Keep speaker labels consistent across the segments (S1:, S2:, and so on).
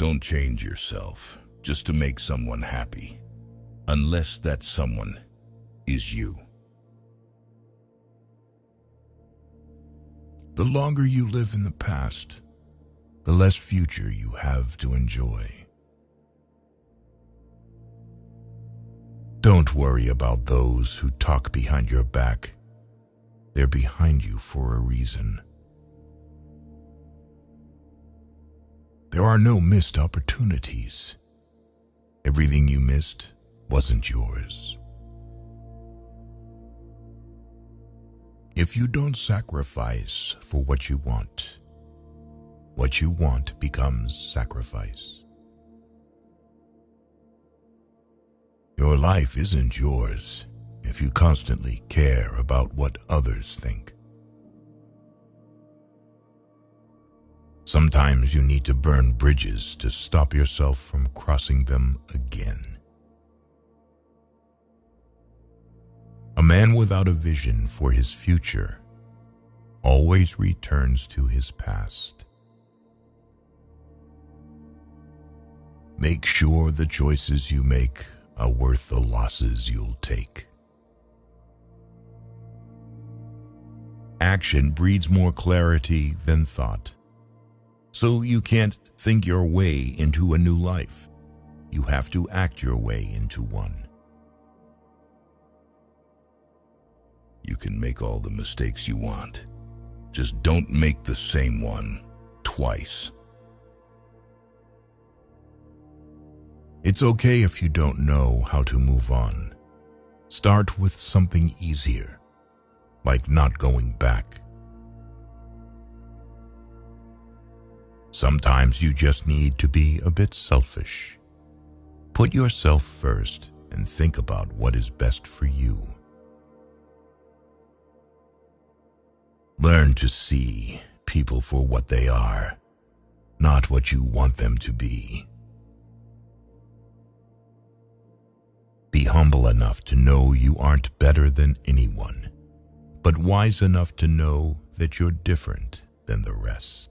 S1: Don't change yourself just to make someone happy, unless that someone is you. The longer you live in the past, the less future you have to enjoy. Don't worry about those who talk behind your back. They're behind you for a reason. There are no missed opportunities. Everything you missed wasn't yours. If you don't sacrifice for what you want becomes sacrifice. Your life isn't yours if you constantly care about what others think. Sometimes you need to burn bridges to stop yourself from crossing them again. A man without a vision for his future always returns to his past. Make sure the choices you make are worth the losses you'll take. Action breeds more clarity than thought. So you can't think your way into a new life. You have to act your way into one. You can make all the mistakes you want. Just don't make the same one twice. It's okay if you don't know how to move on. Start with something easier, like not going back. Sometimes you just need to be a bit selfish. Put yourself first and think about what is best for you. Learn to see people for what they are, not what you want them to be. Be humble enough to know you aren't better than anyone, but wise enough to know that you're different than the rest.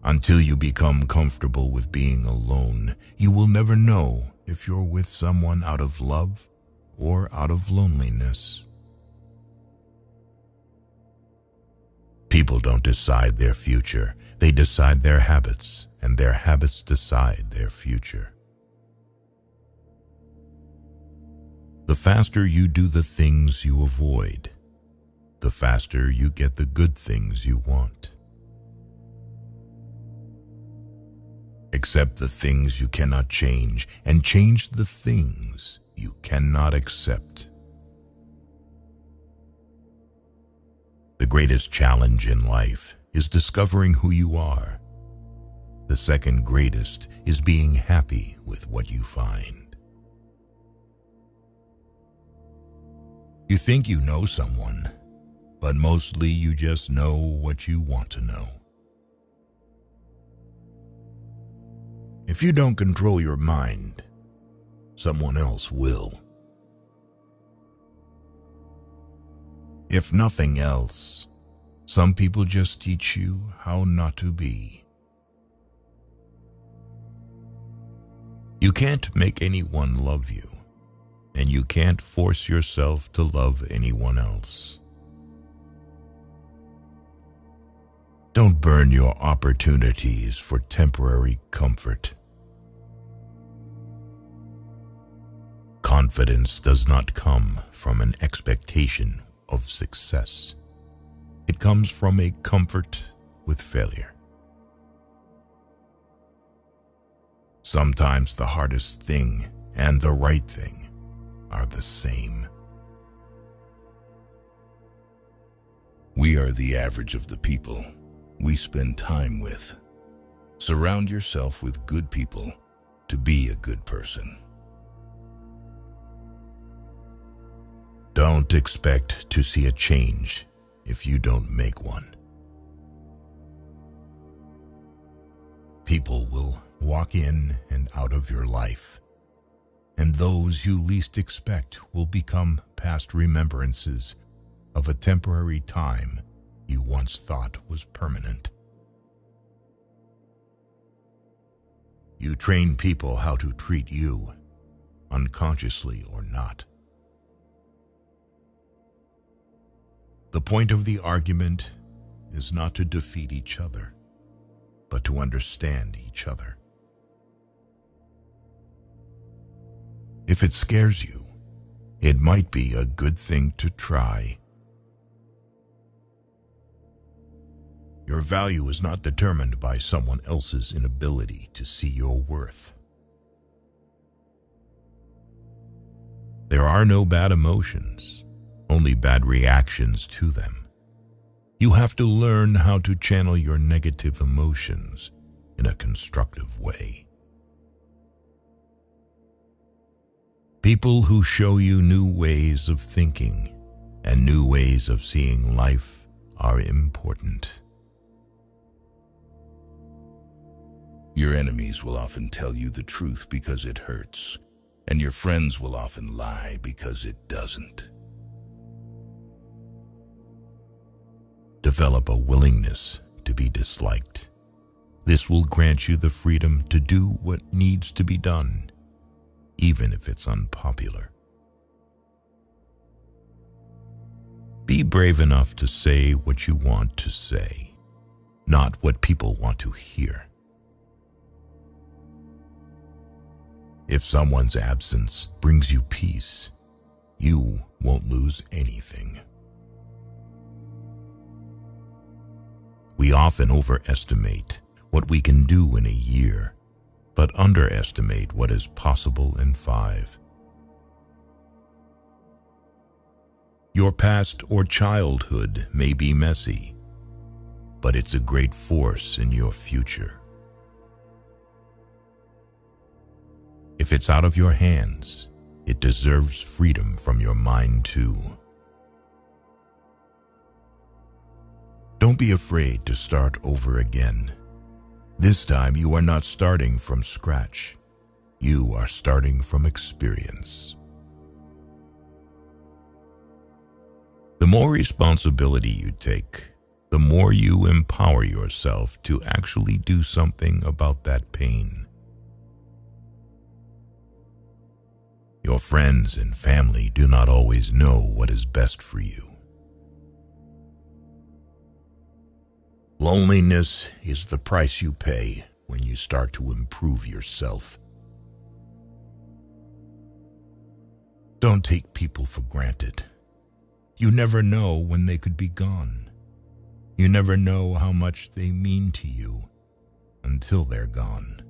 S1: Until you become comfortable with being alone, you will never know if you're with someone out of love or out of loneliness. People don't decide their future. They decide their habits, and their habits decide their future. The faster you do the things you avoid, the faster you get the good things you want. Accept the things you cannot change, and change the things you cannot accept. The greatest challenge in life is discovering who you are. The second greatest is being happy with what you find. You think you know someone, but mostly you just know what you want to know. If you don't control your mind, someone else will. If nothing else, some people just teach you how not to be. You can't make anyone love you, and you can't force yourself to love anyone else. Don't burn your opportunities for temporary comfort. Confidence does not come from an expectation of success. It comes from a comfort with failure. Sometimes the hardest thing and the right thing are the same. We are the average of the people we spend time with. Surround yourself with good people to be a good person. Don't expect to see a change if you don't make one. People will walk in and out of your life, and those you least expect will become past remembrances of a temporary time you once thought was permanent. You train people how to treat you, unconsciously or not. The point of the argument is not to defeat each other, but to understand each other. If it scares you, it might be a good thing to try. Your value is not determined by someone else's inability to see your worth. There are no bad emotions, only bad reactions to them. You have to learn how to channel your negative emotions in a constructive way. People who show you new ways of thinking and new ways of seeing life are important. Your enemies will often tell you the truth because it hurts, and your friends will often lie because it doesn't. Develop a willingness to be disliked. This will grant you the freedom to do what needs to be done, even if it's unpopular. Be brave enough to say what you want to say, not what people want to hear. If someone's absence brings you peace, you won't lose anything. We often overestimate what we can do in a year, but underestimate what is possible in 5. Your past or childhood may be messy, but it's a great force in your future. If it's out of your hands, it deserves freedom from your mind too. Don't be afraid to start over again. This time you are not starting from scratch. You are starting from experience. The more responsibility you take, the more you empower yourself to actually do something about that pain. Your friends and family do not always know what is best for you. Loneliness is the price you pay when you start to improve yourself. Don't take people for granted. You never know when they could be gone. You never know how much they mean to you until they're gone.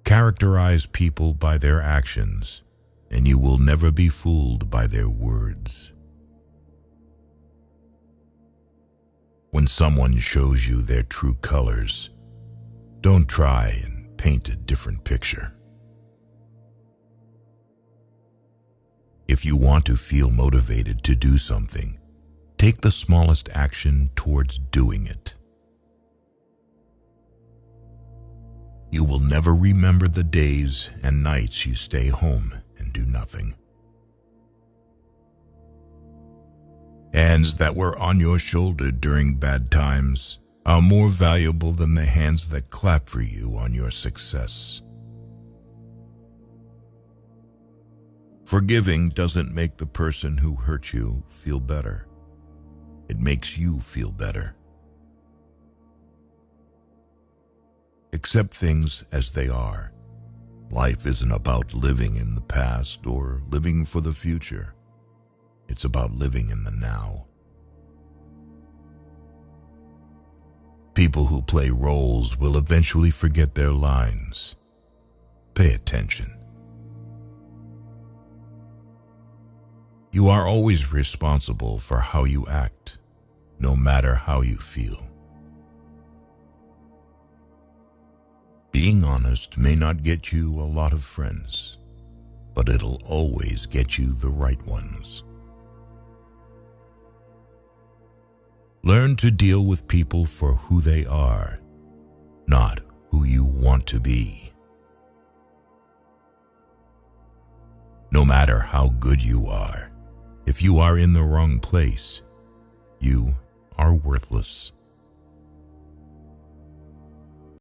S1: Characterize people by their actions, and you will never be fooled by their words. When someone shows you their true colors, don't try and paint a different picture. If you want to feel motivated to do something, take the smallest action towards doing it. You will never remember the days and nights you stay home and do nothing. Hands that were on your shoulder during bad times are more valuable than the hands that clap for you on your success. Forgiving doesn't make the person who hurt you feel better. It makes you feel better. Accept things as they are. Life isn't about living in the past or living for the future. It's about living in the now. People who play roles will eventually forget their lines. Pay attention. You are always responsible for how you act, no matter how you feel. Being honest may not get you a lot of friends, but it'll always get you the right ones. Learn to deal with people for who they are, not who you want to be. No matter how good you are, if you are in the wrong place, you are worthless.